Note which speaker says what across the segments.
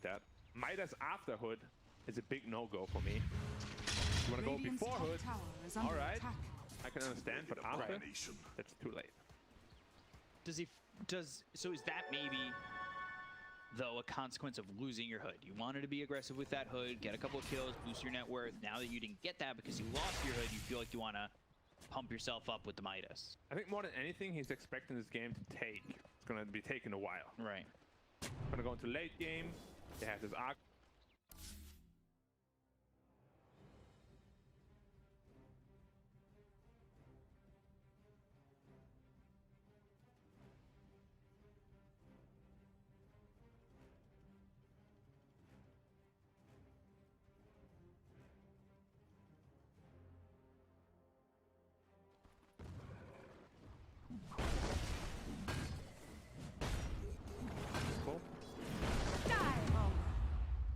Speaker 1: with that. Midas after Hood is a big no-go for me. You want to go before Hood? All right, I can understand, but after, that's too late.
Speaker 2: So is that maybe, though, a consequence of losing your Hood? You wanted to be aggressive with that Hood, get a couple of kills, boost your net worth. Now that you didn't get that because you lost your Hood, you feel like you want to pump yourself up with the Midas.
Speaker 1: I think more than anything, he's expecting this game to take. It's going to be taking a while.
Speaker 2: Right.
Speaker 1: Going to go into late game. They have this arc.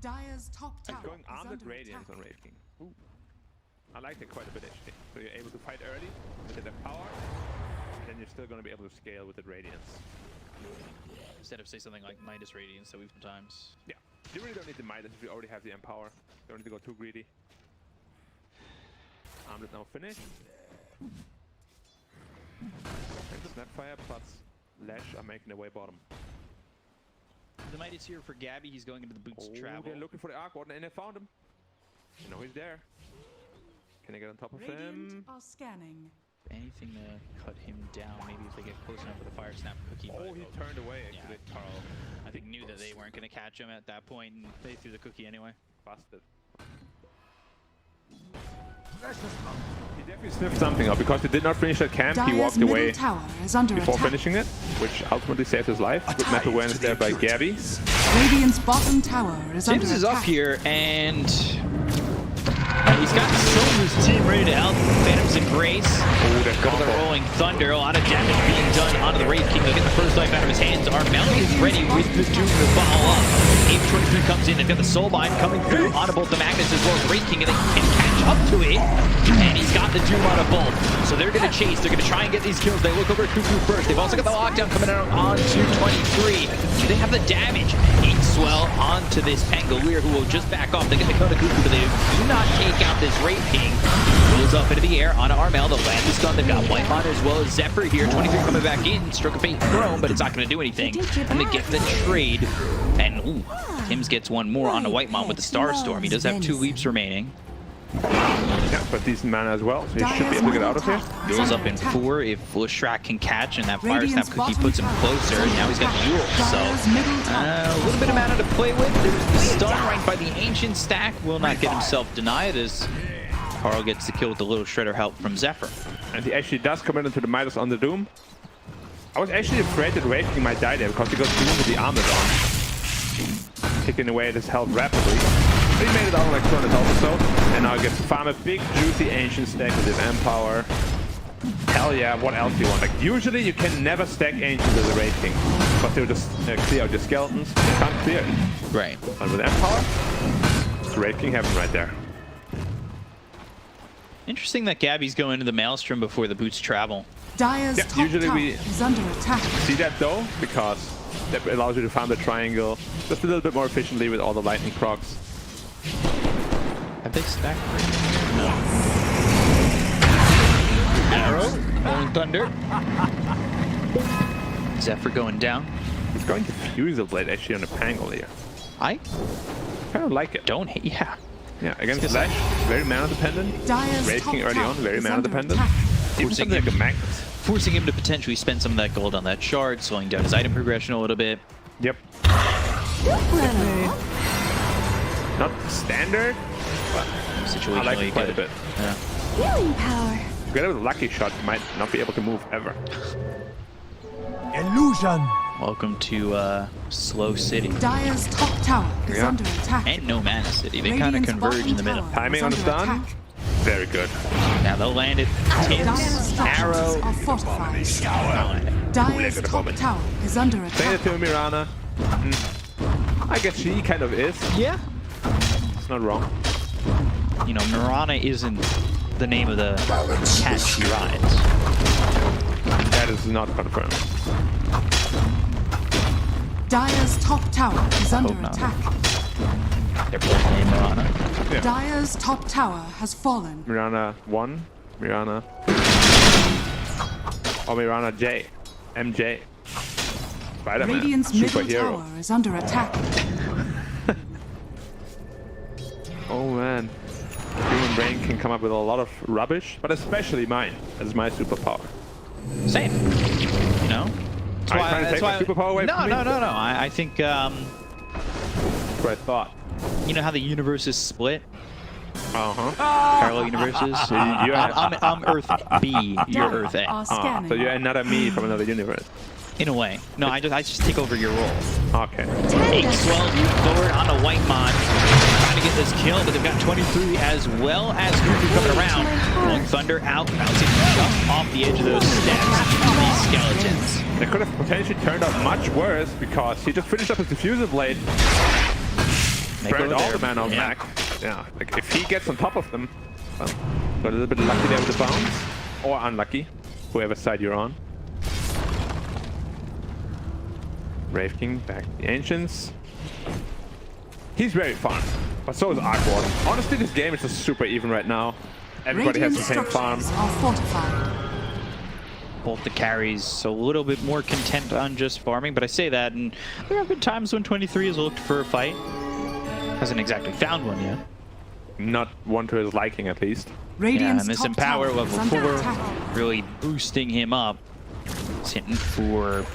Speaker 3: Dire's top tower
Speaker 1: Going
Speaker 3: is
Speaker 1: armed
Speaker 3: under
Speaker 1: Radiance
Speaker 3: attack.
Speaker 1: on Wraith King. Ooh. I like that quite a bit actually. So you're able to fight early with the power, and then you're still going to be able to scale with the Radiance.
Speaker 2: Instead of say something like Midas Radiance that we've sometimes.
Speaker 1: Yeah. You really don't need the Midas if you already have the Empower. You don't need to go too greedy. Armed is now finished. And Snapfire plus Lash are making their way bottom.
Speaker 2: The Midas here for Gabby. He's going into the boots travel.
Speaker 1: They're looking for the Arc Warden and they found him. You know he's there. Can I get on top of
Speaker 3: Radiant
Speaker 1: him?
Speaker 3: are scanning.
Speaker 2: Anything to cut him down. Maybe if they get close enough with a Fire Snap cookie.
Speaker 1: Oh, he turned away actually.
Speaker 2: Yeah, Carl, I think, knew that they weren't going to catch him at that point, and they threw the cookie anyway.
Speaker 1: Busted. He definitely sniffed something up because he did not finish that camp.
Speaker 3: Dire's
Speaker 1: he walked away
Speaker 3: tower is under
Speaker 1: before
Speaker 3: attack.
Speaker 1: finishing it, which ultimately saved his life. Good map awareness there by Gabby.
Speaker 3: Radiant's bottom tower is under
Speaker 2: Sims is
Speaker 3: attack.
Speaker 2: up here, and he's got some of his team ready to help. Phantoms and Grace.
Speaker 1: Oh, that
Speaker 2: Go to the
Speaker 1: combo.
Speaker 2: Rolling Thunder. A lot of damage being done onto the Wraith King. They'll get the first life out of his hands. Armel is ready with the Doom to follow up. Ape 23 comes in. They've got the Soul Bind coming through onto both the Magnus as well as Wraith King, and they can catch up to it. And he's got the Doom on both. So they're going to chase. They're going to try and get these kills. They look over at Cuckoo first. They've also got the lockdown coming out onto 23. Do they have the damage? Eat Swell onto this Pangolier, who will just back off. They get the kill to Cuckoo, but they do not take out this Wraith King. Goes up into the air onto Armel. The land is done. They've got Whitemon as well as Zephyr here. 23 coming back in. Stroke of Fate thrown, but it's not going to do anything. And they get the trade. And ooh, Tim's gets one more onto Whitemon with the Starstorm. He does have 2 leaps remaining.
Speaker 1: Yeah, but decent mana as well, so he should be able to get out of here.
Speaker 2: Goes up in 4 if Lishrak can catch, and that Fire Snap cookie puts him closer. And now he's got the Yule, so a little bit of mana to play with. There's the stun right by the Ancient stack. Will not get himself denied as Carl gets the kill with the little shredder help from Zephyr.
Speaker 1: And he actually does come into the Midas on the Doom. I was actually afraid that Wraith King might die there because he got Doom with the armor on. Taking away his health rapidly. But he made it out like 200 health or so. And now he gets to farm a big juicy Ancient stack with his Empower. Hell yeah, what else do you want? Like usually you can never stack Ancients as a Wraith King. Because they'll just clear out your skeletons. You can't clear it.
Speaker 2: Right.
Speaker 1: But with Empower, it's Wraith King heaven right there.
Speaker 2: Interesting that Gabby's going to the Maelstrom before the boots travel.
Speaker 3: Dire's top
Speaker 1: usually
Speaker 3: tower
Speaker 1: we
Speaker 3: is under attack.
Speaker 1: see that though, because that allows you to farm the triangle just a little bit more efficiently with all the lightning procs.
Speaker 2: Have they stacked? No. Arrow, Rolling Thunder. Zephyr going down.
Speaker 1: He's going to Fusel Blade actually on the Pangle here.
Speaker 2: I
Speaker 1: Kind of like it.
Speaker 2: don't hate, yeah.
Speaker 1: Yeah, against Flash, very mana dependent.
Speaker 3: Dire's
Speaker 1: Wraith
Speaker 3: top
Speaker 1: King early on,
Speaker 3: tower
Speaker 1: very
Speaker 3: is
Speaker 1: mana
Speaker 3: under
Speaker 1: dependent.
Speaker 3: attack.
Speaker 1: Even something like a Magnus.
Speaker 2: Forcing him to potentially spend some of that gold on that shard, slowing down his item progression a little bit.
Speaker 1: Yep. Not standard, but
Speaker 2: Situationally
Speaker 1: I like it quite a bit.
Speaker 2: Yeah.
Speaker 4: Healing power.
Speaker 1: Together with a Lucky Shot, you might not be able to move ever.
Speaker 5: Illusion.
Speaker 2: Welcome to Slow City.
Speaker 3: Dire's top tower is
Speaker 1: Yeah.
Speaker 3: under attack.
Speaker 2: And No Mana City. They kind of
Speaker 3: Radiant's
Speaker 2: converge in the
Speaker 3: bottom
Speaker 2: middle.
Speaker 3: tower
Speaker 1: Timing
Speaker 3: is
Speaker 1: on the
Speaker 3: under
Speaker 1: stun,
Speaker 3: attack.
Speaker 1: very good.
Speaker 2: Now they'll land it.
Speaker 3: Dire's
Speaker 2: Tips,
Speaker 3: structures
Speaker 2: Arrow.
Speaker 3: are fortified.
Speaker 1: Two
Speaker 3: Dire's
Speaker 1: legs at the
Speaker 3: top
Speaker 1: moment.
Speaker 3: tower is under
Speaker 1: Say it
Speaker 3: attack.
Speaker 1: to Mirana. I guess she kind of is.
Speaker 2: Yeah.
Speaker 1: It's not wrong.
Speaker 2: You know, Mirana isn't the name of the cat she rides.
Speaker 1: That is not confirmed.
Speaker 3: Dire's top tower is under
Speaker 2: not.
Speaker 3: attack.
Speaker 2: They're both named Mirana.
Speaker 1: Yeah.
Speaker 3: Dire's top tower has fallen.
Speaker 1: Mirana 1, Mirana... Or Mirana J. MJ. Spider-Man.
Speaker 3: Radiant's middle
Speaker 1: Superhero.
Speaker 3: tower is under attack.
Speaker 1: Oh man. Human brain can come up with a lot of rubbish, but especially mine. That's my superpower.
Speaker 2: Same. You know?
Speaker 1: Are you trying to take my superpower away from me?
Speaker 2: No. I think,
Speaker 1: That's what I thought.
Speaker 2: you know how the universe is split?
Speaker 1: Uh-huh.
Speaker 2: Parallel universes? I'm Earth B, you're Earth A.
Speaker 3: Are scanning.
Speaker 1: So you're another me from another universe.
Speaker 2: In a way. No, I just take over your role.
Speaker 1: Okay.
Speaker 2: 8-12 moving forward on a white mod. Trying to get this kill, but they've got 23 as well as Fufu coming around. Long Thunder out, bouncing just off the edge of those steps. These skeletons.
Speaker 1: It could have potentially turned out much worse because he just finished up his diffuser blade. Burned all the mana on back. Yeah, like if he gets on top of them, well, got a little bit lucky there with the bounce. Or unlucky, whoever side you're on. Brave King back to the Ancients. He's very fun, but so is Awkward. Honestly, this game is just super even right now. Everybody has the same farm.
Speaker 3: Are fortified.
Speaker 2: Both the carries a little bit more content on just farming, but I say that, and there have been times when 23 has looked for a fight. Hasn't exactly found one yet.
Speaker 1: Not one to his liking, at least.
Speaker 3: Radiant's
Speaker 2: and this
Speaker 3: top
Speaker 2: Empower
Speaker 3: tower is
Speaker 2: level
Speaker 3: under
Speaker 2: 4
Speaker 3: attack.
Speaker 2: really boosting him up. It's hitting for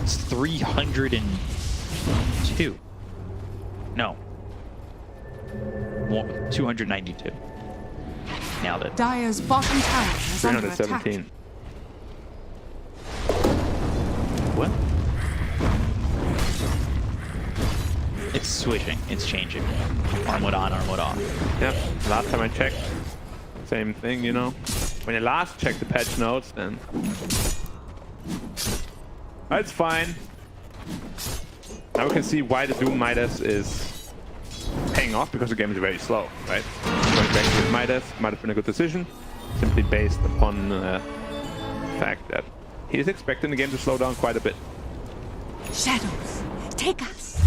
Speaker 2: 302. No. 292. Nailed it.
Speaker 3: Dire's bottom tower is under attack.
Speaker 1: 317.
Speaker 2: What? It's switching. It's changing. Armwood on, armwood off.
Speaker 1: Yeah, last time I checked, same thing, you know. When you last checked the patch notes, then... It's fine. Now we can see why the Doom Midas is paying off, because the game is very slow, right? Going back to Midas might have been a good decision, simply based upon the fact that he is expecting the game to slow down quite a bit.
Speaker 3: Shadows, take us.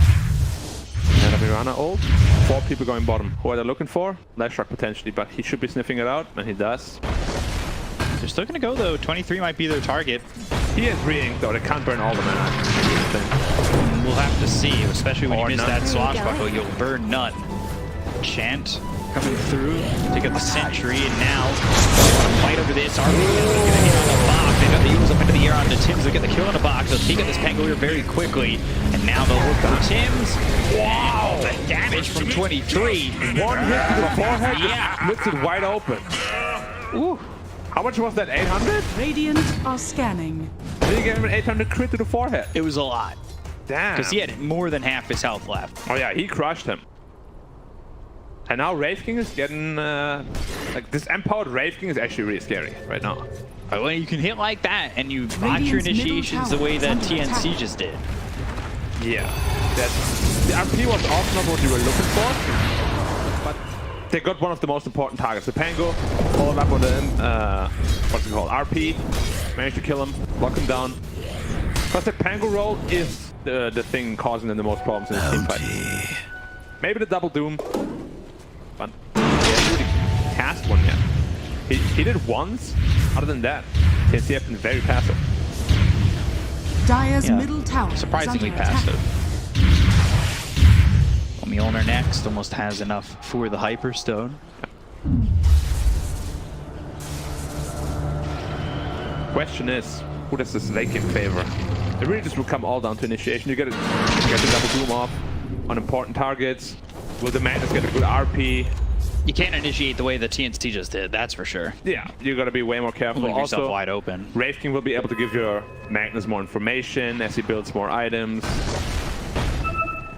Speaker 1: And a Mirana ult, 4 people going bottom. Who are they looking for? Lashrock potentially, but he should be sniffing it out, and he does.
Speaker 2: They're still gonna go though. 23 might be their target.
Speaker 1: He is re-inked though, they can't burn all the mana.
Speaker 2: We'll have to see, especially when
Speaker 1: Or
Speaker 2: you miss
Speaker 1: none.
Speaker 2: that swashbuckle, you'll burn none. Chant coming through to get the sentry, and now fight over this. RP is gonna hit on the box. They got the Eagles up into the air on the Tims. They'll get the kill on the box. They'll take out this Pangolier very quickly, and now they'll look for Tims. Wow, the damage from 23.
Speaker 1: One hit to the forehead,
Speaker 2: Yeah.
Speaker 1: splits it wide open.
Speaker 2: Ooh.
Speaker 1: How much was that, 800?
Speaker 3: Radiant are scanning.
Speaker 1: Did he get him an 800 crit to the forehead?
Speaker 2: It was a lot,
Speaker 1: Damn.
Speaker 2: because he had more than half his health left.
Speaker 1: Oh yeah, he crushed him. And now Wraith King is getting, like this empowered Wraith King is actually really scary right now.
Speaker 2: But when you can hit like that, and you botch your
Speaker 3: Radiant's middle
Speaker 2: initiations the
Speaker 3: tower
Speaker 2: way
Speaker 3: is
Speaker 2: that
Speaker 3: under
Speaker 2: TNC
Speaker 3: attack.
Speaker 2: just did.
Speaker 1: Yeah. The RP was also not what you were looking for, but they got one of the most important targets. The Pango, followed up on the, what's it called, RP, managed to kill him, lock him down. Because the Pango roll is the thing causing them the most problems in the team fight. Maybe the double Doom, but he hasn't really cast one yet. He did once, other than that, TNC have been very passive.
Speaker 3: Dire's
Speaker 2: Yeah.
Speaker 3: middle tower
Speaker 2: Surprisingly
Speaker 3: is under attack.
Speaker 2: passive. Mjolnir next almost has enough for the Hyperstone.
Speaker 1: Question is, who does this late game favor? It really just will come all down to initiation. You get the double Doom off on important targets. Will the Magnus get a good RP?
Speaker 2: You can't initiate the way the TNC just did, that's for sure.
Speaker 1: Yeah, you gotta be way more careful.
Speaker 2: Leave yourself
Speaker 1: Also,
Speaker 2: wide open.
Speaker 1: Wraith King will be able to give your Magnus more information as he builds more items.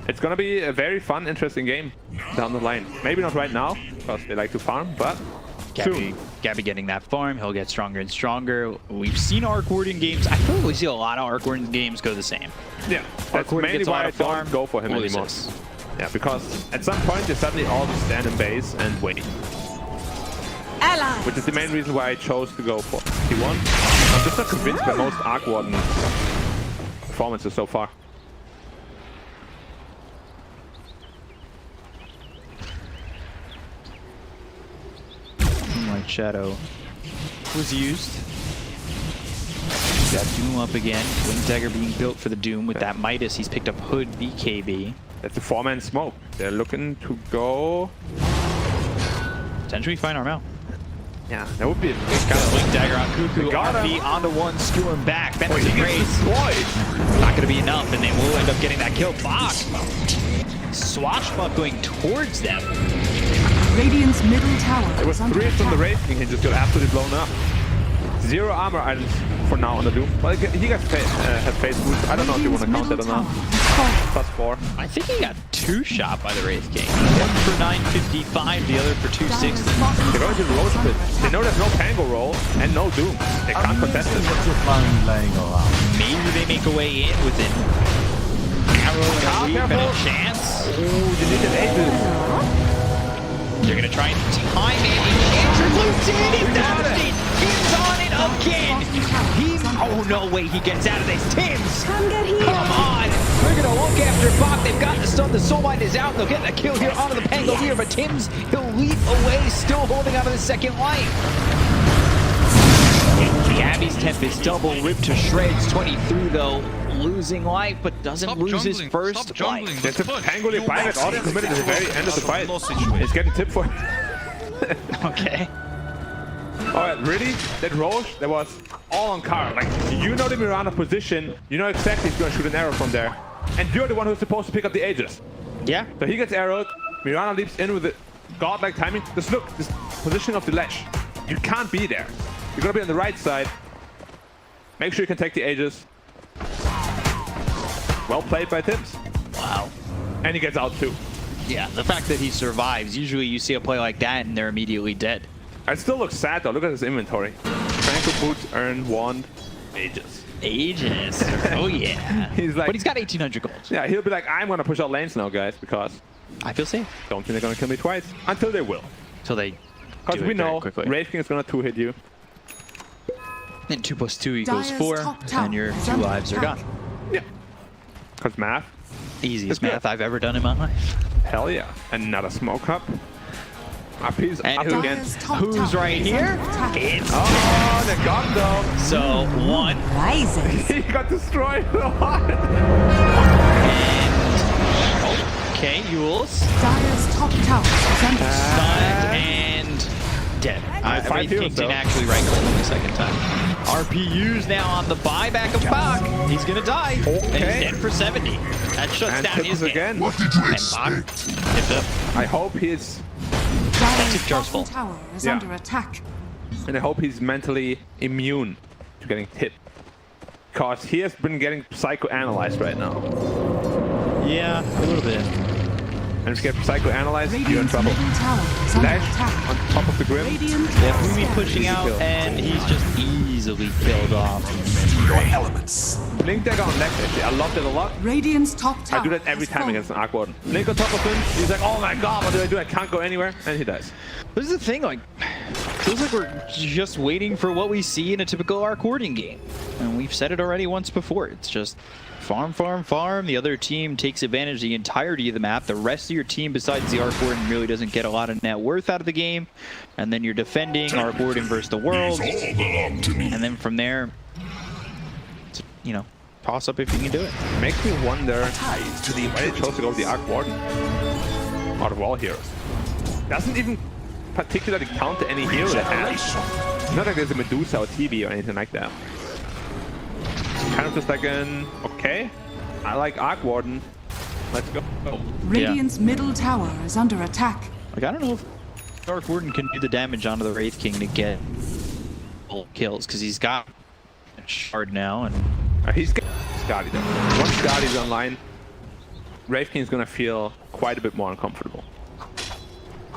Speaker 1: It's gonna be a very fun, interesting game down the line. Maybe not right now, because they like to farm, but soon.
Speaker 2: Gabby getting that farm, he'll get stronger and stronger. We've seen Arc Warden games. I feel like we see a lot of Arc Warden games go the same.
Speaker 1: Yeah, that's
Speaker 2: Warden
Speaker 1: mainly
Speaker 2: gets a
Speaker 1: why
Speaker 2: lot
Speaker 1: I
Speaker 2: of farm,
Speaker 1: don't go for him
Speaker 2: loses.
Speaker 1: anymore. Yeah, because at some point you suddenly all just stand in base and wait.
Speaker 3: Allies.
Speaker 1: Which is the main reason why I chose to go for T1. I'm just not convinced by most Arc Warden performances so far.
Speaker 2: Shadow was used. Got Doom up again. Wing Dagger being built for the Doom. With that Midas, he's picked up Hood, BKB.
Speaker 1: That's a 4-man smoke. They're looking to go.
Speaker 2: Potentially find Armel.
Speaker 1: Yeah, that would be a big
Speaker 2: Got a Wing Dagger on Cuckoo.
Speaker 1: got
Speaker 2: RP
Speaker 1: him.
Speaker 2: onto one, skewing back.
Speaker 1: Wait,
Speaker 2: Benefits
Speaker 1: he
Speaker 2: of
Speaker 1: gets
Speaker 2: Grace.
Speaker 1: destroyed.
Speaker 2: Not going to be enough, and they will end up getting that kill. Bach swashbuckling towards them.
Speaker 3: Radiant's middle tower
Speaker 1: It was
Speaker 3: is under
Speaker 1: 3 from the
Speaker 3: attack.
Speaker 1: Wraith King. He just got absolutely blown up. 0 armor items for now on the Doom. Well, he got has face boost. I don't know if you want to count that or not. +4.
Speaker 2: I think he got 2 shot by the Wraith King. One for 955, the other for 260.
Speaker 1: They're going to the Roach Pit. They know there's no Pango roll and no Doom. They can't contest it.
Speaker 2: Maybe they make a way in with it. Arrow and a leap and a chance.
Speaker 1: Ooh, you need an Aegis.
Speaker 2: They're going to try and time it. Andrew loops in. He's devastated. He's on it again. Oh, no way he gets out of this. Tims. Come on. They're going to look after Bach. They've got the stun. The Soulbind is out. They'll get the kill here onto the Pangolier. But Tims, he'll leap away, still holding onto the second life. The Abby's Tempest double ripped to shreds. 23 though, losing life, but doesn't lose his first life.
Speaker 1: There's a Pangolier buyback auto committed at the very end of the fight. He's getting tipped for it.
Speaker 2: Okay.
Speaker 1: Alright, really? That Roche, that was all on Carl. Like, you know the Mirana position, you know exactly he's going to shoot an arrow from there. And you're the one who's supposed to pick up the Aegis.
Speaker 2: Yeah.
Speaker 1: So he gets arrowed, Mirana leaps in with the godlike timing. Just look, this position of the ledge. You can't be there. You're going to be on the right side. Make sure you can take the Aegis. Well played by Tims.
Speaker 2: Wow.
Speaker 1: And he gets out too.
Speaker 2: Yeah, the fact that he survives, usually you see a play like that and they're immediately dead.
Speaker 1: It still looks sad though. Look at his inventory. Tranquil boots, earn, wand, Aegis.
Speaker 2: Aegis. Oh yeah.
Speaker 1: He's like,
Speaker 2: but he's got 1800 gold.
Speaker 1: yeah, he'll be like, I'm going to push out lanes now, guys, because
Speaker 2: I feel safe.
Speaker 1: don't think they're going to kill me twice. Until they will.
Speaker 2: So they
Speaker 1: Because
Speaker 2: do
Speaker 1: we
Speaker 2: it very
Speaker 1: know
Speaker 2: quickly.
Speaker 1: Wraith King is going to 2-hit you.
Speaker 2: And 2 + 2 equals
Speaker 3: Dire's
Speaker 2: 4,
Speaker 3: top tower
Speaker 2: and your
Speaker 3: is
Speaker 2: 2
Speaker 3: under
Speaker 2: lives are
Speaker 3: attack.
Speaker 2: gone.
Speaker 1: Yeah. Because math.
Speaker 2: Easiest
Speaker 1: It's good.
Speaker 2: math I've ever done in my life.
Speaker 1: Hell yeah. Another smoke up. RP's
Speaker 2: And
Speaker 1: up
Speaker 2: who-
Speaker 1: again.
Speaker 3: Dire's top
Speaker 2: Who's
Speaker 3: tower
Speaker 2: right
Speaker 3: is
Speaker 2: here?
Speaker 3: under attack.
Speaker 2: It's
Speaker 1: Oh, they got him though.
Speaker 2: so 1
Speaker 3: Rises.
Speaker 1: He got destroyed so hard.
Speaker 2: and okay, Yules
Speaker 3: Dire's top tower is under attack.
Speaker 2: stunned and dead.
Speaker 1: Five
Speaker 2: Wraith
Speaker 1: heals,
Speaker 2: King didn't
Speaker 1: though.
Speaker 2: actually right click him the second time. RPU's now on the buyback of Bach. He's gonna die. And he's
Speaker 1: Okay.
Speaker 2: dead for 70. That shuts
Speaker 1: And
Speaker 2: down
Speaker 1: Tips
Speaker 2: his game.
Speaker 1: again.
Speaker 2: And Bach tipped up.
Speaker 1: I hope he's,
Speaker 3: Dire's
Speaker 2: if Jar's
Speaker 3: bottom
Speaker 2: full.
Speaker 3: tower is
Speaker 1: Yeah.
Speaker 3: under attack.
Speaker 1: and I hope he's mentally immune to getting tipped. Because he has been getting psychoanalyzed right now.
Speaker 2: Yeah, a little bit.
Speaker 1: And if you get psychoanalyzed, you're in
Speaker 3: Radiant's
Speaker 1: trouble.
Speaker 3: middle tower is under
Speaker 1: Lash
Speaker 3: attack.
Speaker 1: on top of the grim.
Speaker 3: Radiant
Speaker 2: Yeah,
Speaker 3: are
Speaker 2: Fumi
Speaker 3: scared.
Speaker 2: pushing
Speaker 1: Easy
Speaker 2: out,
Speaker 1: kill.
Speaker 2: and he's just easily killed off.
Speaker 1: Blink dagger on Lex actually. I loved it a lot.
Speaker 3: Radiant's top tower.
Speaker 1: I do that every
Speaker 3: is
Speaker 1: time
Speaker 3: fallen.
Speaker 1: against an Arc Warden. Blink on top of him. He's like, oh my god, what do I do? I can't go anywhere. And he dies.
Speaker 2: This is the thing, like, feels like we're just waiting for what we see in a typical Arc Warden game. And we've said it already once before. It's just farm, farm, farm. The other team takes advantage of the entirety of the map. The rest of your team, besides the Arc Warden, really doesn't get a lot of net worth out of the game. And then you're defending Arc Warden versus the world. And then from there, it's, you know, toss up if you can do it.
Speaker 1: Makes me wonder why they chose to go with the Arc Warden out of all heroes. Doesn't even particularly counter any hero that has. Not like there's a Medusa or TV or anything like that. Kind of just like an, okay, I like Arc Warden. Let's go.
Speaker 3: Radiant's middle tower is under attack.
Speaker 2: Like, I don't know if Arc Warden can do the damage onto the Wraith King to get full kills, because he's got a shard now, and
Speaker 1: He's got Scotty though. Once Scotty's online, Wraith King's gonna feel quite a bit more uncomfortable.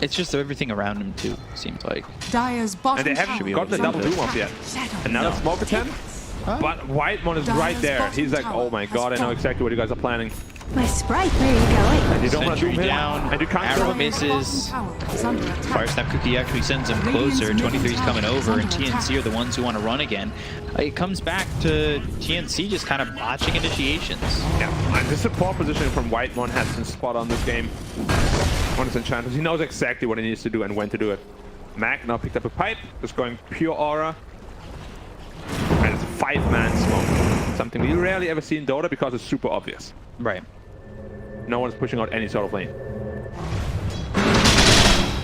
Speaker 2: it's just everything around him too, seems like.
Speaker 3: Dire's bottom
Speaker 1: And they
Speaker 3: tower
Speaker 1: haven't gotten the
Speaker 3: is
Speaker 1: double
Speaker 3: under
Speaker 1: doom off
Speaker 3: attack.
Speaker 1: yet.
Speaker 3: Shadow.
Speaker 1: Another
Speaker 2: No.
Speaker 1: smoke attempt, but White one is right there. He's like, oh my god, I know exactly what you guys are planning.
Speaker 4: My sprite, where are you going?
Speaker 1: And you don't want to
Speaker 2: Sentry
Speaker 1: doom him,
Speaker 2: down,
Speaker 1: and you can't
Speaker 2: arrow
Speaker 1: kill him.
Speaker 2: misses.
Speaker 3: Bottom tower is under attack.
Speaker 2: Fire Snap Cookie actually sends him closer. 23's coming over, and TNC are the ones who want to run again. It comes back to TNC just kind of botching initiations.
Speaker 1: Yeah, and the support positioning from White one has been spot on this game. On his enchanters, he knows exactly what he needs to do and when to do it. Mag now picked up a pipe, just going pure aura. And it's a 5-man smoke. Something we rarely ever see in Dota because it's super obvious.
Speaker 2: Right.
Speaker 1: No one's pushing out any sort of lane.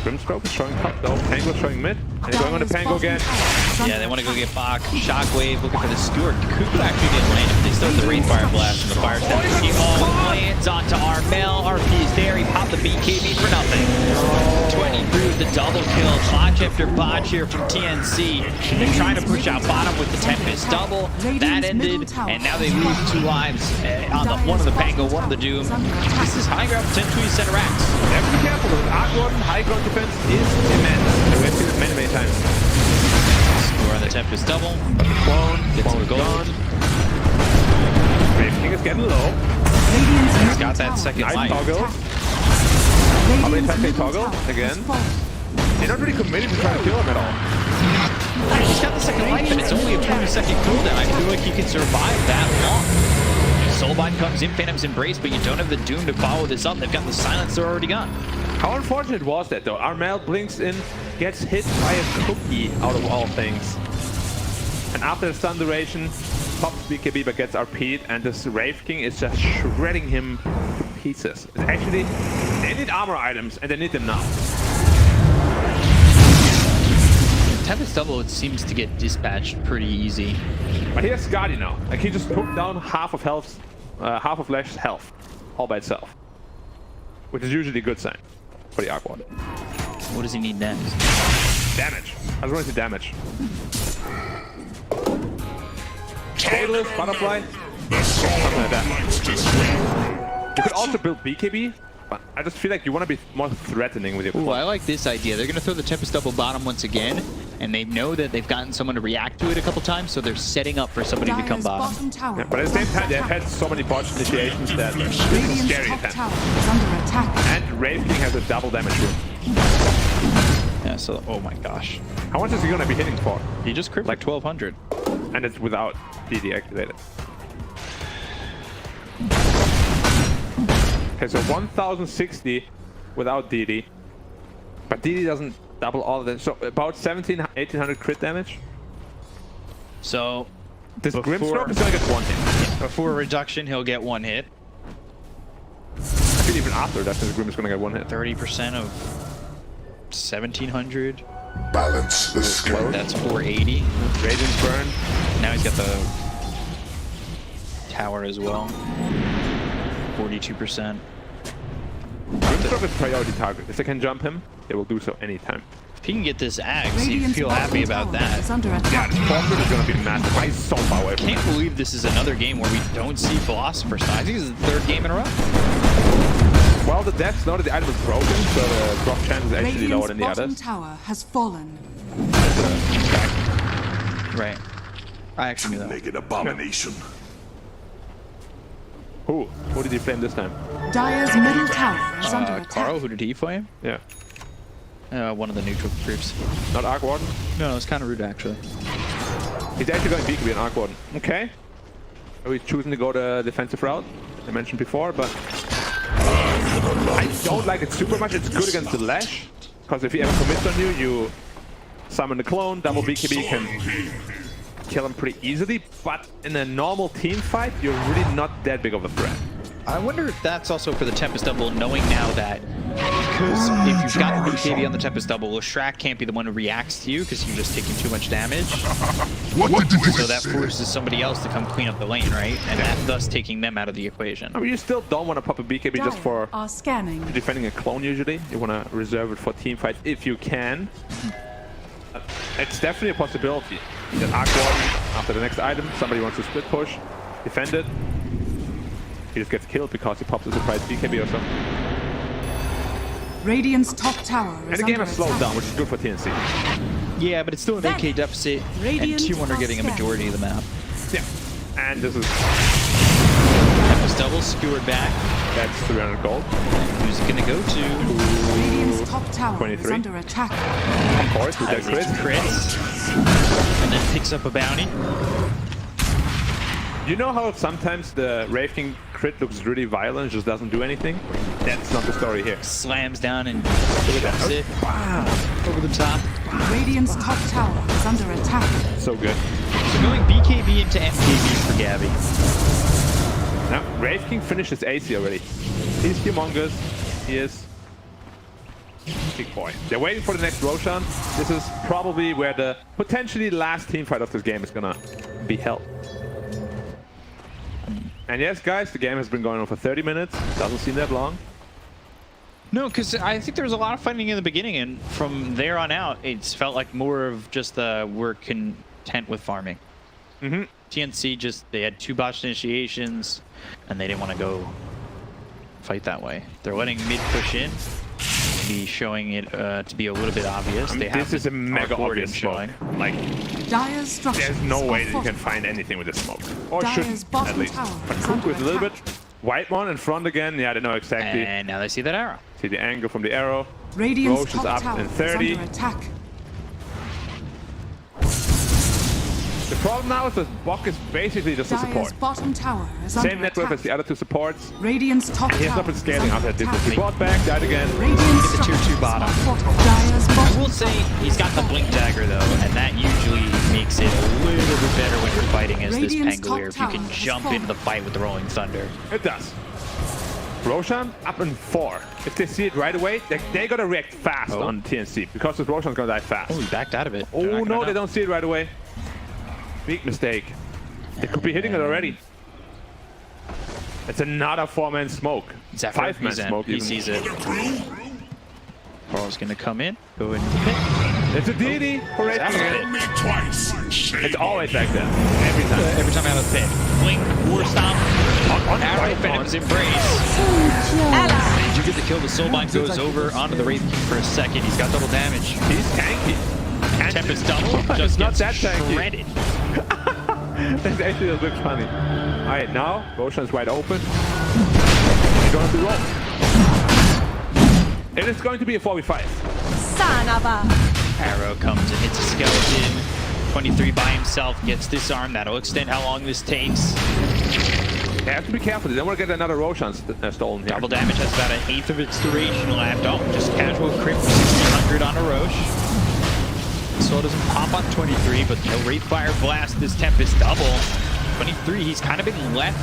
Speaker 1: Grimstroke is showing top though, Pango is showing mid, and they're going on the Pango again.
Speaker 2: Yeah, they want to go get Bach. Shockwave looking for the Stewart. Could actually get landed. They still have the Raid Fire Blast from the Fire Step. He lands onto Armel. RP is there. He popped the BKB for nothing. 20 through the double kill. Botch after botch here from TNC. They're trying to push out bottom with the Tempest double. That ended, and now they lose 2 lives on the one of the Pango, one of the Doom. This is high ground potentially set of racks.
Speaker 1: You have to be careful with Aquan. High ground defense is immense. And we have seen it many, many times.
Speaker 2: Score on the Tempest double. Clone gets some gold.
Speaker 1: Brave King is getting low.
Speaker 2: He's got that second
Speaker 1: Nice
Speaker 2: life.
Speaker 1: toggle. How many times they toggle? Again. They're not really committed to trying to kill him at all.
Speaker 2: He's got the second life, and it's only a 40-second cooldown. I feel like he can survive that long. Soulbind comes in, Phantom's Embrace, but you don't have the Doom to follow this up. They've got the Silencer already gone.
Speaker 1: How unfortunate was that though? Armel blinks in, gets hit by a cookie out of all things. And after the stun duration, pops BKB but gets RP'd, and this Wraith King is just shredding him to pieces. It's actually, they need armor items and they need them now.
Speaker 2: Tempest double, it seems to get dispatched pretty easy.
Speaker 1: But here's Skadi now. Like he just took down half of Lash's health, all by itself. Which is usually a good sign for the Aqua.
Speaker 2: What does he need next?
Speaker 1: Damage. I was going to say damage. Daedalus, Butterfly. Something like that. You could also build BKB, but I just feel like you want to be more threatening with your
Speaker 2: Ooh, I like this idea. They're going to throw the Tempest double bottom once again, and they know that they've gotten someone to react to it a couple times, so they're setting up for somebody to come bottom.
Speaker 1: Yeah, but at the same time, they've had so many botch initiations that this is scary at times. And Wraith King has a double damage room.
Speaker 2: Yeah, so, oh my gosh.
Speaker 1: How much is he going to be hitting for?
Speaker 2: He just crit like 1200.
Speaker 1: And it's without DD activated. Okay, so 1060 without DD. But DD doesn't double all of that. So about 1800 crit damage.
Speaker 2: So
Speaker 1: this Grimstroke is going to get 1 hit.
Speaker 2: Before reduction, he'll get 1 hit.
Speaker 1: I feel even after reduction, the Grim is going to get 1 hit.
Speaker 2: 30% of 1700.
Speaker 5: Balance the skill.
Speaker 2: That's 480.
Speaker 1: Radiant burn.
Speaker 2: Now he's got the tower as well. 42%.
Speaker 1: Grimstroke is a priority target. If they can jump him, they will do so anytime.
Speaker 2: If he can get this axe, you feel happy about that.
Speaker 1: Yeah, this Phosphor is going to be massive. He's so far away from
Speaker 2: Can't believe this is another game where we don't see Philosopher's Stone. I think this is the 3rd game in a row.
Speaker 1: Well, the deaths know that the item is broken, so the drop chance is actually lower than the others.
Speaker 3: Tower has fallen.
Speaker 2: Right. I actually knew that.
Speaker 5: Naked abomination.
Speaker 1: Who did he flame this time?
Speaker 3: Dire's middle tower is under attack.
Speaker 2: Carl, who did he flame?
Speaker 1: Yeah.
Speaker 2: One of the neutral groups.
Speaker 1: Not Arc Warden?
Speaker 2: No, it's kind of rude actually.
Speaker 1: He's actually going BKB on Arc Warden. Okay. So he's choosing to go the defensive route, I mentioned before, but I don't like it super much. It's good against the Lash, because if he ever commits on you, you summon the clone, double BKB can kill him pretty easily, but in a normal team fight, you're really not that big of a threat.
Speaker 2: I wonder if that's also for the Tempest double, knowing now that because if you've got the BKB on the Tempest double, Shrek can't be the one who reacts to you because you're just taking too much damage.
Speaker 5: What did you
Speaker 2: So that forces somebody else to come clean up the lane, right? And that thus taking them out of the equation.
Speaker 1: I mean, you still don't want to pop a BKB just for
Speaker 3: are scanning.
Speaker 1: defending a clone usually. You want to reserve it for team fights if you can. It's definitely a possibility that Arc Warden, after the next item, somebody wants to split push, defend it. He just gets killed because he pops a surprise BKB or something.
Speaker 3: Radiant's top tower is
Speaker 1: And the game
Speaker 3: under
Speaker 1: has slowed
Speaker 3: attack.
Speaker 1: down, which is good for TNC.
Speaker 2: Yeah, but it's still an AK deficit, and
Speaker 3: Radiant
Speaker 2: T1 are getting a
Speaker 3: are
Speaker 2: majority of the map.
Speaker 1: Yeah. And this is...
Speaker 2: Tempest double, skewered back.
Speaker 1: That's 300 gold.
Speaker 2: Who's it gonna go to?
Speaker 3: Radiant's top tower
Speaker 1: 23.
Speaker 3: is under attack.
Speaker 1: Of course, with that crit.
Speaker 2: Crits. And then picks up a bounty.
Speaker 1: You know how sometimes the Wraith King crit looks really violent, just doesn't do anything. That's not the story here.
Speaker 2: Slams down and drops it.
Speaker 1: Wow.
Speaker 2: Over the top.
Speaker 3: Radiant's top tower is under attack.
Speaker 1: So good.
Speaker 2: So going BKB into MKB for Gabby.
Speaker 1: Now, Wraith King finishes AC already. He's humongous. He is big boy. They're waiting for the next Roshan. This is probably where the potentially last team fight of this game is gonna be held. And yes, guys, the game has been going on for 30 minutes. Doesn't seem that long.
Speaker 2: No, because I think there was a lot of fighting in the beginning, and from there on out, it's felt like more of just we're content with farming. TNC just, they had 2 botched initiations, and they didn't want to go fight that way. They're letting mid push in, maybe showing it to be a little bit obvious.
Speaker 1: I mean, this is a mega obvious smoke. Like,
Speaker 3: Dire's structures
Speaker 1: there's no way
Speaker 3: are
Speaker 1: that you can
Speaker 3: fortified.
Speaker 1: find anything with this smoke. Or
Speaker 3: Dire's
Speaker 1: shouldn't,
Speaker 3: bottom
Speaker 1: at least.
Speaker 3: tower
Speaker 1: But
Speaker 3: is
Speaker 1: Cook
Speaker 3: under
Speaker 1: with a little bit.
Speaker 3: attack.
Speaker 1: White one in front again. Yeah, they know exactly.
Speaker 2: And now they see that arrow.
Speaker 1: See the angle from the arrow.
Speaker 3: Radiant's
Speaker 1: Roche is
Speaker 3: top
Speaker 1: up
Speaker 3: tower
Speaker 1: in
Speaker 3: is
Speaker 1: 30.
Speaker 3: under attack.
Speaker 1: The problem now is that Bok is basically just a
Speaker 3: Dire's
Speaker 1: support.
Speaker 3: bottom tower is under
Speaker 1: Same net worth
Speaker 3: attack.
Speaker 1: as the other 2 supports.
Speaker 3: Radiant's top
Speaker 1: He has
Speaker 3: tower
Speaker 1: not been
Speaker 3: is
Speaker 1: scaling
Speaker 3: under
Speaker 1: after that
Speaker 3: attack.
Speaker 1: distance. He bought back, died again.
Speaker 3: Radiant's
Speaker 2: the tier 2
Speaker 3: structures
Speaker 2: bottom.
Speaker 3: are fortified. Dire's
Speaker 2: I
Speaker 3: bottom
Speaker 2: will say he's got the blink dagger though, and that usually makes it a little bit better when you're fighting as this
Speaker 3: Radiant's
Speaker 2: Pangolier. If you
Speaker 3: top
Speaker 2: can
Speaker 3: tower is
Speaker 2: jump
Speaker 3: fallen.
Speaker 2: into the fight with the Rolling Thunder.
Speaker 1: It does. Roshan up in 4. If they see it right away, they gotta react fast on TNC because this Roshan's gonna die fast.
Speaker 2: Oh, he backed out of it.
Speaker 1: Oh no, they don't see it right away. Big mistake. They could be hitting it already. It's another 4-man smoke.
Speaker 2: Zephyr,
Speaker 1: 5-man
Speaker 2: he's in.
Speaker 1: smoke.
Speaker 2: He
Speaker 1: even.
Speaker 2: sees it. Carl's gonna come in, go in the pit.
Speaker 1: It's a DD for Wraith King again.
Speaker 5: Me twice. Shame
Speaker 1: It's
Speaker 5: on
Speaker 1: always like that. Every time.
Speaker 2: Every time out of the pit. Blink, War Stomp,
Speaker 1: On
Speaker 2: Arrow,
Speaker 1: right
Speaker 2: Venom's
Speaker 1: on.
Speaker 2: Embrace. And you get the kill. The Soulbind goes over onto the Wraith King for a second. He's got double damage.
Speaker 1: He's tanky.
Speaker 2: Tempest double,
Speaker 1: It's
Speaker 2: just
Speaker 1: not
Speaker 2: gets
Speaker 1: that tanky.
Speaker 2: shredded.
Speaker 1: That actually does look funny. Alright, now Roshan's wide open. He's going to roll. It is going to be a 4v5.
Speaker 4: Son of a...
Speaker 2: Arrow comes and hits a skeleton. 23 by himself, gets disarmed. That'll extend how long this takes.
Speaker 1: They have to be careful. They don't want to get another Roshan stolen here.
Speaker 2: Double damage has about 1/8 of its duration left. Oh, just casual crit for 1600 on a Roche. So it doesn't pop on 23, but he'll Wraithfire blast this Tempest double. 23, he's kind of been left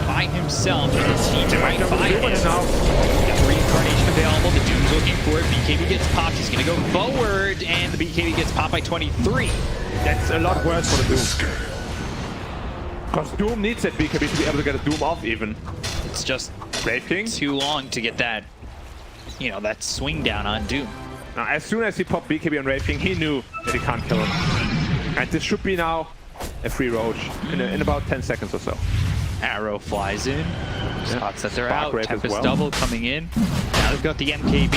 Speaker 2: by himself. And the team's right by him.
Speaker 1: Now.
Speaker 2: Got the Reincarnation available. The Doom's looking for it. BKB gets popped. He's going to go forward, and the BKB gets popped by 23.
Speaker 1: That's a lot worse for the Doom. Because Doom needs that BKB to be able to get a Doom off even.
Speaker 2: It's just
Speaker 1: Wraith King.
Speaker 2: too long to get that, you know, that swing down on Doom.
Speaker 1: Now, as soon as he popped BKB on Wraith King, he knew that he can't kill him. And this should be now a free Roche in about 10 seconds or so.
Speaker 2: Arrow flies in. Spots that they're
Speaker 1: Spark
Speaker 2: out.
Speaker 1: Wraith as
Speaker 2: Tempest
Speaker 1: well.
Speaker 2: double coming in. Now they've got the MKB.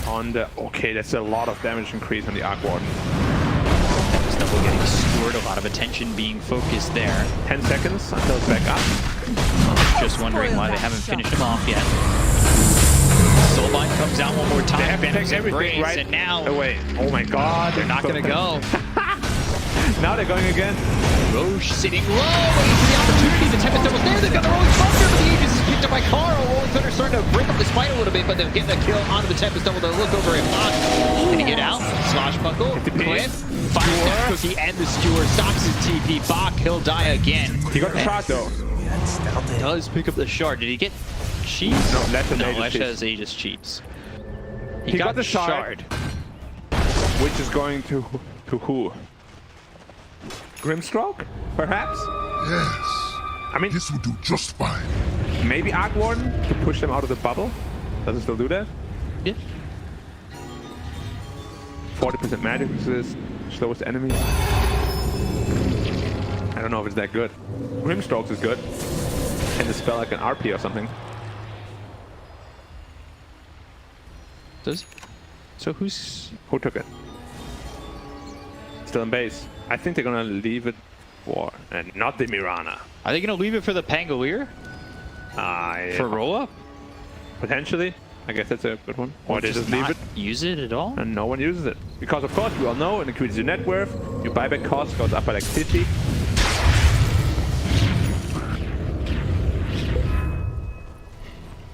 Speaker 1: On the okay, that's a lot of damage increase on the Arc Warden.
Speaker 2: Tempest double getting scored. A lot of attention being focused there.
Speaker 1: 10 seconds until it's back up.
Speaker 2: Just wondering why they haven't finished him off yet. Soulbind comes out one more time.
Speaker 1: They have to
Speaker 2: Venom's
Speaker 1: take everything
Speaker 2: Embrace,
Speaker 1: right
Speaker 2: and now
Speaker 1: away. Oh my god.
Speaker 2: they're not going to go.
Speaker 1: Now they're going again.
Speaker 2: Roche sitting low, waiting for the opportunity. The Tempest Double's there. They've got the Rolling Thunder, but the Aegis is picked up by Carl. Rolling Thunder starting to break up this fight a little bit, but they're getting a kill onto the Tempest Double. They'll look over at Bach. Can he get out? Swashbuckle. Cliff. Fires that Cookie and the Skewer. Stops his TP. Bach, he'll die again.
Speaker 1: He got the shot though.
Speaker 2: Does pick up the shard. Did he get cheats?
Speaker 1: No, Lesh has
Speaker 2: No,
Speaker 1: Aegis
Speaker 2: Lesh
Speaker 1: cheats.
Speaker 2: has Aegis cheats.
Speaker 1: He got the shard. Which is going to who? Grimstroke? Perhaps?
Speaker 5: Yes.
Speaker 1: I mean,
Speaker 5: This will do just fine.
Speaker 1: maybe Arc Warden to push them out of the bubble. Does it still do that?
Speaker 2: Yeah.
Speaker 1: 40% magic resist, slowest enemy. I don't know if it's that good. Grimstrokes is good. Can dispel like an RP or something.
Speaker 2: So who's...
Speaker 1: Who took it? Still in base. I think they're gonna leave it for... And not the Mirana.
Speaker 2: Are they going to leave it for the Pangolier? For roll-up?
Speaker 1: Potentially. I guess that's a good one. Or they just leave
Speaker 2: not
Speaker 1: it
Speaker 2: use it at all?
Speaker 1: and no one uses it. Because of course we all know it increases your net worth, your buyback cost goes up by like 50.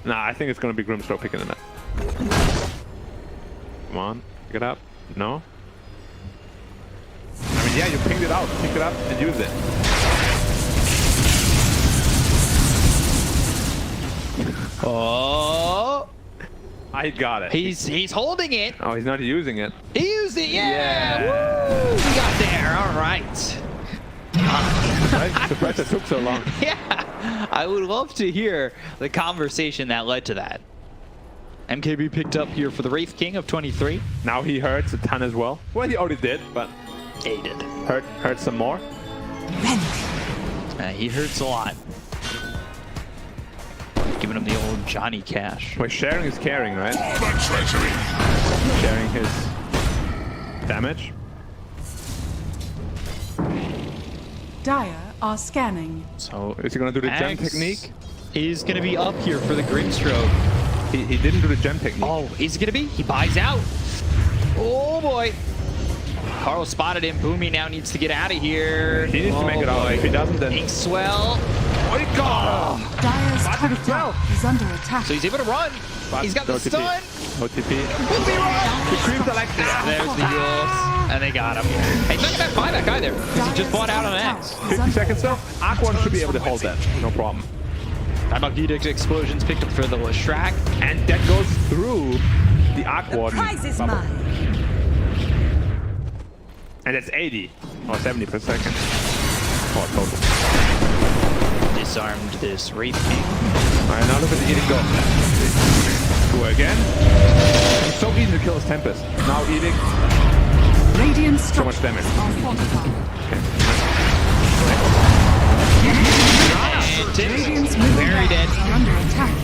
Speaker 1: Nah, I think it's gonna be Grimstroke picking it up. Come on, pick it up. No? I mean, yeah, you pinged it out. Pick it up and use it.
Speaker 2: Oh,
Speaker 1: I got it.
Speaker 2: he's holding it.
Speaker 1: Oh, he's not using it.
Speaker 2: He used it. Yeah.
Speaker 1: Yeah.
Speaker 2: Woo! We got there. All right.
Speaker 1: Surprised it took so long.
Speaker 2: Yeah. I would love to hear the conversation that led to that. MKB picked up here for the Wraith King of 23.
Speaker 1: Now he hurts a ton as well. Well, he already did, but
Speaker 2: He did.
Speaker 1: hurt some more.
Speaker 2: He hurts a lot. Giving him the old Johnny Cash.
Speaker 1: Wait, sharing is caring, right?
Speaker 5: The treasury.
Speaker 1: Sharing his damage.
Speaker 3: Dire are scanning.
Speaker 2: So
Speaker 1: Is he gonna do the gem
Speaker 2: Axe
Speaker 1: technique?
Speaker 2: is going to be up here for the Grimstroke.
Speaker 1: He didn't do the gem technique.
Speaker 2: Oh, is he going to be? He buys out. Oh, boy. Carl spotted him. Boomy now needs to get out of here.
Speaker 1: He needs to make it out. If he doesn't, then...
Speaker 2: Inkswell.
Speaker 1: Oh, he got him!
Speaker 3: Dire's
Speaker 1: Spotted
Speaker 3: top
Speaker 1: as well.
Speaker 3: tower is under attack.
Speaker 2: So he's able to run. He's got the
Speaker 1: OTP.
Speaker 2: stun.
Speaker 1: OTP.
Speaker 2: Boomy run.
Speaker 1: The creeps are like this.
Speaker 2: There's the Yules. And they got him. Hey, he's not going to buyback either. Because he just bought out on an Axe.
Speaker 1: 50 seconds though. Aquan should be able to hold that. No problem.
Speaker 2: Timeout Edict Explosions picked up for the Lashrak.
Speaker 1: And that goes through the Aquan.
Speaker 4: Prize is
Speaker 1: bubble.
Speaker 4: mine.
Speaker 1: And that's 80 or 70 per second. Oh, total.
Speaker 2: Disarmed this Wraith King.
Speaker 1: Alright, now look at the Edict go. Go again. It's so easy to kill his Tempest. Now Edict.
Speaker 3: Radiant
Speaker 1: So much
Speaker 3: structures
Speaker 1: damage.
Speaker 3: are fortified.
Speaker 2: And Tim's
Speaker 3: Radiant's middle
Speaker 2: very dead
Speaker 3: barracks are under attack.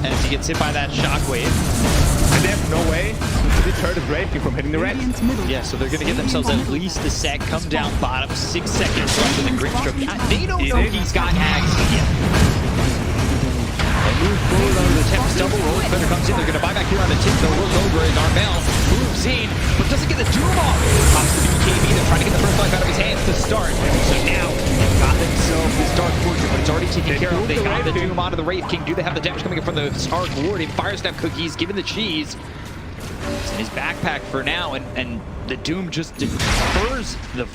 Speaker 2: as he gets hit by that shockwave.
Speaker 1: And they have no way to deter this Wraith King from hitting the red.
Speaker 3: Radiant's middle
Speaker 2: Yeah, so they're going to get themselves at least a sec. Come down bottom. 6 seconds left in the Grimstroke. They don't know he's got Axe yet. They move forward on the Tempest double. Rolling Thunder comes in. They're going to buy back here on the tip. Though rolls over as Armel moves in, but doesn't get the Doom off. Pops the BKB. They're trying to get the first life out of his hands to start. So now they've got themselves this Dark Fortune, but it's already taken care of. They got the Doom onto the Wraith King. Do they have the damage coming in from the Stark Ward? And Fire Snap Cookies given the cheese. It's in his backpack for now, and the Doom just defers the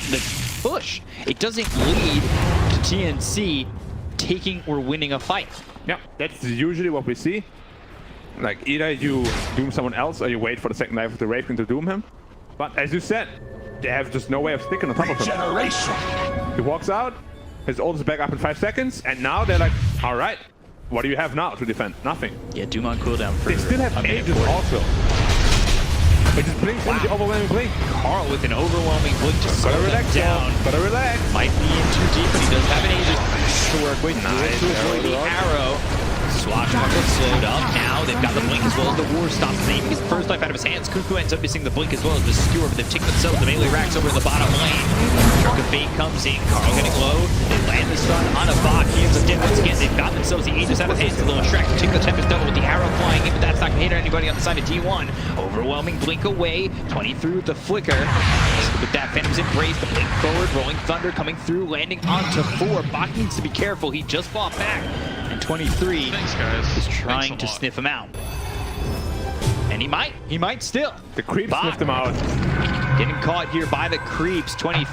Speaker 2: push. It doesn't lead to TNC taking or winning a fight.
Speaker 1: Yeah, that's usually what we see. Like, either you doom someone else or you wait for the second life of the Wraith King to doom him. But as you said, they have just no way of sticking on top of him.
Speaker 5: Generation.
Speaker 1: He walks out, his ult is back up in 5 seconds, and now they're like, alright, what do you have now to defend? Nothing.
Speaker 2: Yeah, Doom on cooldown for
Speaker 1: They still have
Speaker 2: a minute
Speaker 1: Aegis
Speaker 2: 40.
Speaker 1: also. It just blinks in with the overwhelming blink.
Speaker 2: Carl with an overwhelming blink to slow
Speaker 1: Gotta
Speaker 2: them
Speaker 1: relax,
Speaker 2: down.
Speaker 1: Gotta relax.
Speaker 2: Might be in too deep, but he does have an Aegis to work with.
Speaker 1: Nice.
Speaker 2: To avoid the arrow. Swashbuckle slowed up. Now they've got the blink as well as the war stops. They even get the first life out of his hands. Cuckoo ends up missing the blink as well as the skewer, but they've taken themselves the melee racks over in the bottom lane. Shark of Fate comes in. Carl getting low. They land the stun on a bot. He ends up dead once again. They've got themselves the Aegis out of hands. The little Shrek to take the Tempest double with the arrow flying in, but that's not going to hit anybody on the side of T1. Overwhelming blink away. 23 with the flicker. With that Phantom's Embrace, the blink forward. Rolling Thunder coming through, landing onto 4. Bach needs to be careful. He just fought back. And 23 is trying to sniff him out. And he might still.
Speaker 1: The creeps
Speaker 2: Bach
Speaker 1: sniffed him out.
Speaker 2: getting caught here by the creeps. 23.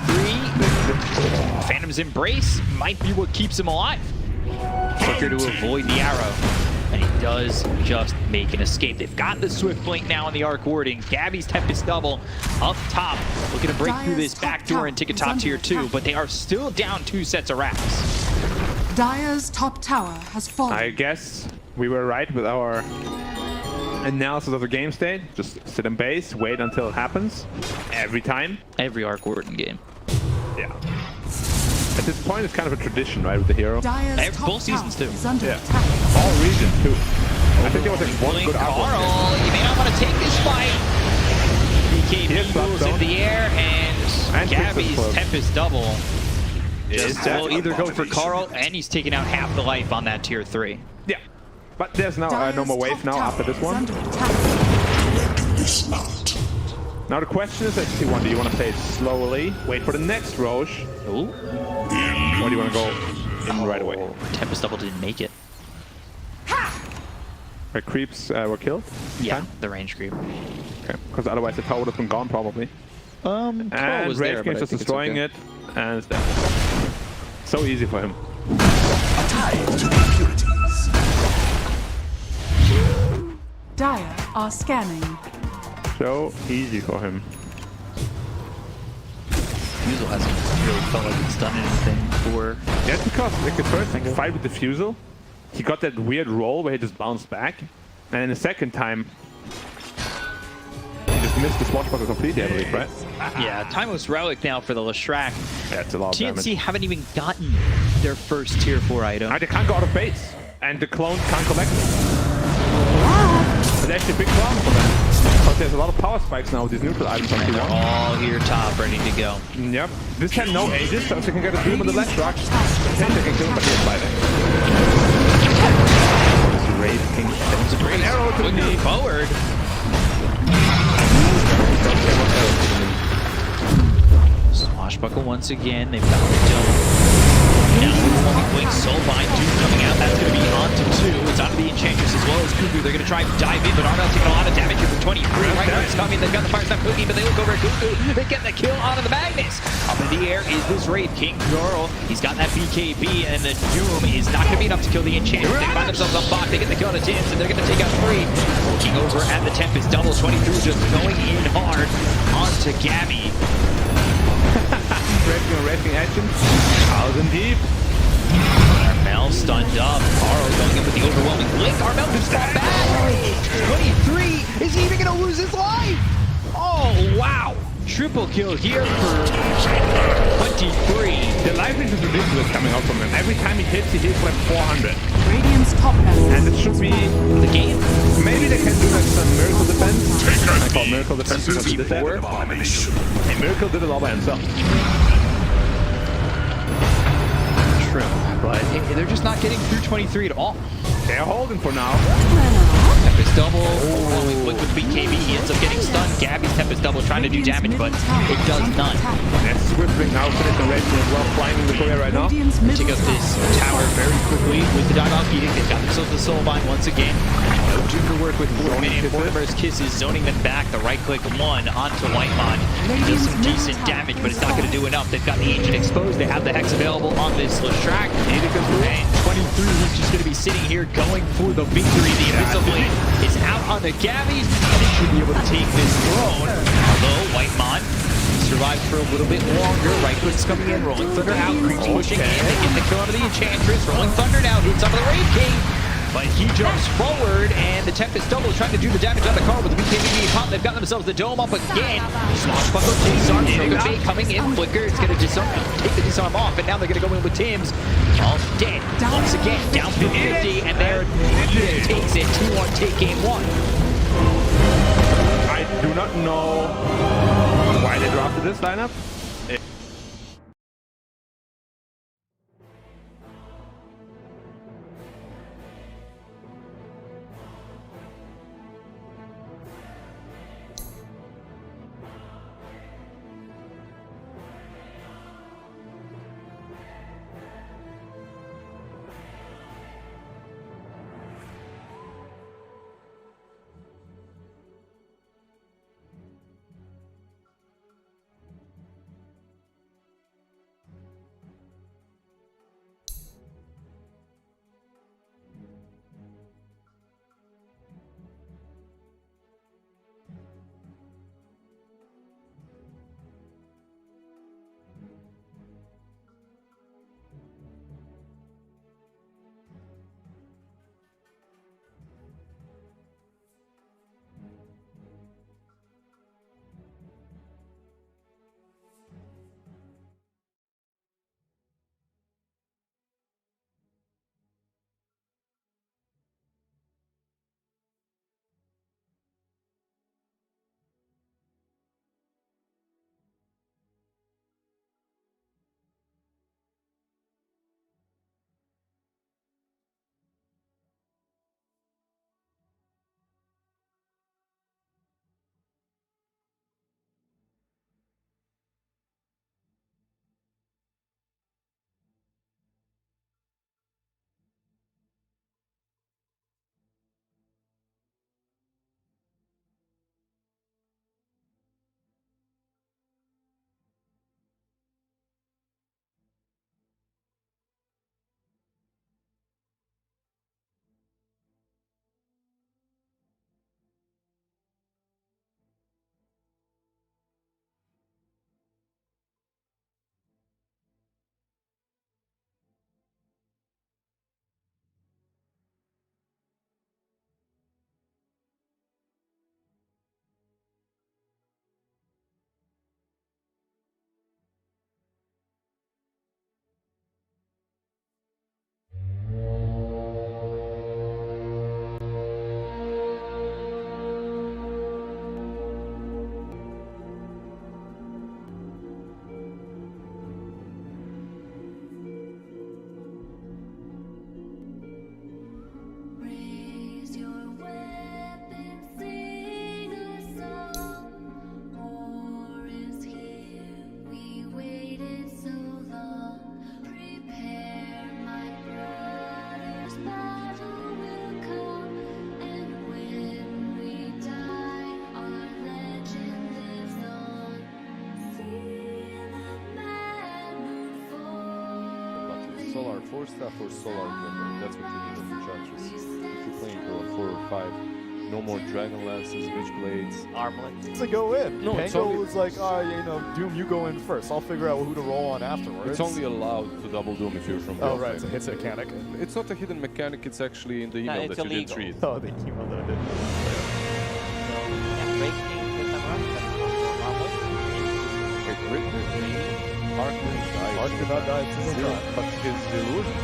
Speaker 2: Phantom's Embrace might be what keeps him alive. Quicker to avoid the arrow. And he does just make an escape. They've got the Swift Blink now on the Arc Warding. Gabby's Tempest double up top. Looking to break through this back door and take a top tier 2, but they are still down 2 sets of racks.
Speaker 3: Dire's top tower has fallen.
Speaker 1: I guess we were right with our analysis of the game state. Just sit in base, wait until it happens. Every time.
Speaker 2: Every Arc Warden game.
Speaker 1: Yeah. At this point, it's kind of a tradition, right, with the hero.
Speaker 3: Dire's top
Speaker 2: both seasons
Speaker 3: tower
Speaker 2: too.
Speaker 3: is under
Speaker 1: Yeah.
Speaker 3: attack.
Speaker 1: All regions, too. I think there was like one
Speaker 2: Blink
Speaker 1: good outline.
Speaker 2: Carl, you may not want to take this fight. BKB
Speaker 1: Here's
Speaker 2: moves in
Speaker 1: Slapstone.
Speaker 2: the air, and
Speaker 1: And
Speaker 2: Gabby's
Speaker 1: Princess Club.
Speaker 2: Tempest double
Speaker 1: It's
Speaker 2: will either go for Carl, and he's taking out half the life on that tier 3.
Speaker 1: Yeah. But there's now
Speaker 3: Dire's
Speaker 1: no more wave
Speaker 3: top
Speaker 1: now
Speaker 3: tower
Speaker 1: after this
Speaker 3: is
Speaker 1: one.
Speaker 3: under attack.
Speaker 5: Dismount.
Speaker 1: Now the question is, XT1, do you want to play it slowly, wait for the next Roche,
Speaker 2: Ooh.
Speaker 1: or do you want to go in right away?
Speaker 2: Tempest double didn't make it.
Speaker 1: My creeps were killed?
Speaker 2: Yeah, the range creep.
Speaker 1: Okay, because otherwise the tower would have been gone probably.
Speaker 2: Crow
Speaker 1: And
Speaker 2: was there,
Speaker 1: Rage
Speaker 2: but
Speaker 1: King's
Speaker 2: I
Speaker 1: just
Speaker 2: think it's
Speaker 1: destroying
Speaker 2: okay.
Speaker 1: it, and it's dead. So easy for him.
Speaker 5: Tied to impurities.
Speaker 3: Dire are scanning.
Speaker 1: So easy for him.
Speaker 2: Fusel hasn't really felt like it's done anything for...
Speaker 1: That's because like the first fight with the Fusel, he got that weird roll where he just bounced back, and then the second time he just missed the swashbuckle completely, I believe, right?
Speaker 2: Yeah, Timos Relic now for the Leshrac.
Speaker 1: That's a lot of
Speaker 2: TNC
Speaker 1: damage.
Speaker 2: haven't even gotten their first tier 4 item.
Speaker 1: They can't go out of base, and the clones can't collect it. It's actually a big problem for them, because there's a lot of power spikes now with these neutral items on
Speaker 2: And they're
Speaker 1: T1.
Speaker 2: all here top, ready to go.
Speaker 1: Yep. This had no ages, so if they can get a Doom on the left rock, then they can kill him, but he's fighting. Raid King.
Speaker 2: It's a great
Speaker 1: arrow to the knee.
Speaker 2: forward. Swashbuckle once again. They've got the dome. Now overwhelming wing, Soulbind, Doom coming out. That's going to be onto 2. It's onto the Enchantress as well as Cuckoo. They're going to try and dive in, but Armel taking a lot of damage here from 23. Right now it's coming. They've got the fire snap cooking, but they look over at Cuckoo. They get the kill onto the Magnus. Up in the air is this Raid King. Jarl, he's got that BKB, and the Doom is not going to be enough to kill the Enchantress. They find themselves on Bach. They get the kill on Tims, and they're going to take out 3. Looking over at the Tempest. Double 23 just going in hard onto Gabby.
Speaker 1: Raging action. 1,000 deep.
Speaker 2: Armel stunned up. Carl going in with the overwhelming blink. Armel just fought back. 23. Is he even going to lose his life? Oh, wow. Triple kill here for 23.
Speaker 1: The life range is ridiculous coming out from him. Every time he hits like 400.
Speaker 3: Radiant's top
Speaker 1: And
Speaker 3: barracks.
Speaker 1: it should be...
Speaker 2: The game.
Speaker 1: Maybe they can do like some miracle defense. I call miracle defense because he did that.
Speaker 5: Abomination.
Speaker 1: Hey, Miracle did it all by himself.
Speaker 2: True. But they're just not getting through 23 at all.
Speaker 1: They're holding for now.
Speaker 2: Tempest double. Overwhelming blink with BKB. He ends up getting stunned. Gabby's Tempest double trying to do damage, but it does none.
Speaker 1: There's Swiftwing now finishing Raging as well, flying in the career right now.
Speaker 3: Radiant's middle
Speaker 2: Take out this tower very quickly with the Dive Edict. They've got themselves the Soulbind once again. No Doom to work with. Fortimer's Kisses zoning them back. The right click 1 onto Whitemon. Does some decent damage, but it's not going to do enough. They've got the Ancient exposed. They have the Hex available on this Leshrac. And 23 is just going to be sitting here going for the victory. The Invincible is out on the Gabby, and he should be able to take this throne. Although Whitemon survives for a little bit longer. Right click's coming in, Rolling Thunder out, creeps pushing in, they get the kill onto the Enchantress, Rolling Thunder now, hits onto the Raid King, but he jumps forward, and the Tempest double trying to do the damage on the car with the BKB pop. They've got themselves the dome up again. Swashbuckle disarm, Sugar Bait coming in, Flicker, it's going to disarm, take the disarm off, and now they're going to go in with Tims. All dead, once again, down 50, and there, Eden takes it, T1 take game 1.
Speaker 1: I do not know why they drafted this lineup.
Speaker 6: 4 staff or solar equipment. That's what you need on the charges. If you're playing on 4 or 5, no more dragon lances, witchblades.
Speaker 2: Armlet.
Speaker 7: To go in.
Speaker 6: No, it's
Speaker 7: Pango
Speaker 6: only-
Speaker 7: was like, oh, you know, Doom, you go in first. I'll figure out who to roll on afterwards.
Speaker 6: It's only allowed to double doom if you're from
Speaker 7: Oh,
Speaker 6: the
Speaker 7: right.
Speaker 6: offlane.
Speaker 7: It's a mechanic.
Speaker 6: It's not a hidden mechanic, it's actually in the email
Speaker 2: it's
Speaker 6: that you didn't
Speaker 2: illegal.
Speaker 6: read.
Speaker 7: Oh, the email that I didn't.
Speaker 2: Yeah, Wraith King this time around. That's Armlet.
Speaker 6: Wait, Arc didn't die.
Speaker 7: Mark did not die a single
Speaker 6: Zero,
Speaker 7: time.
Speaker 6: but his illusion